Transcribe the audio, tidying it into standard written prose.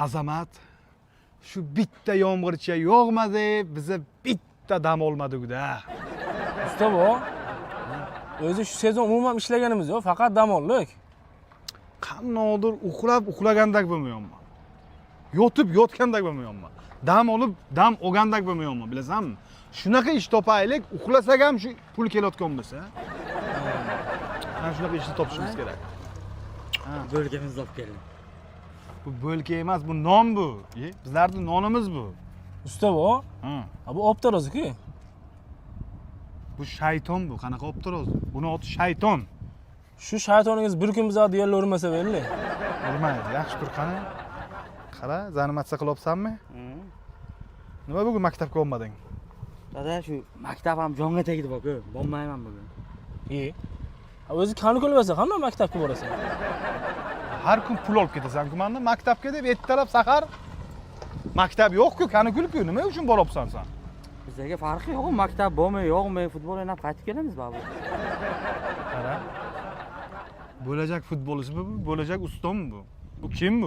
Azamat, shu bitta yomg'ircha yog'madi, biza bitta dam olmadik-da. Usta bu. O'zi shu sezon umuman ishlaganimiz yo'q, faqat dam oldik. Qandoqdir uxlagandak bo'lmayapman. Yotib yotgandak bo'lmayapman. Dam olib, dam olgandak bo'lmayapman, bilasanmi? Shunaqa ish topaylik, uxlasak ham shu pul kelayotgan bo'lsa. Ana shunaqa ishni topishimiz kerak. Bo'lkamizni olib keling. Bu bo'lka emas, bu non bu. Bizlarning nonimiz bu. Usta bu. Bu optaroz-ku. Bu shayton bu, qanaqa optaroz? Buni oti shayton. Shu shaytoningiz bir kun bizga deyarli urmasa belli. Urmaydi, yaxshi tur qani. Qara, zanimatsiya qilyapsanmi? Nima bugun maktabga olmading? Dada, shu maktab ham jonga tegdi bak-ku. Bormayman bugun. O'zi kanikul bo'lsa qanday maktabga borasan? Har kun pul olib ketasan-ku mendan maktabga deb ertalab sahar. Maktab yo'q-ku, kanikul-ku. Nima uchun boryapsan sen? Bizga farqi yo'q, maktab bormi, yo'qmi, futbol o'ynab qaytib kelamiz babu. Qara. Bo'lajak futbolchi bu, bo'lajak ustom bu. Bu kim bu?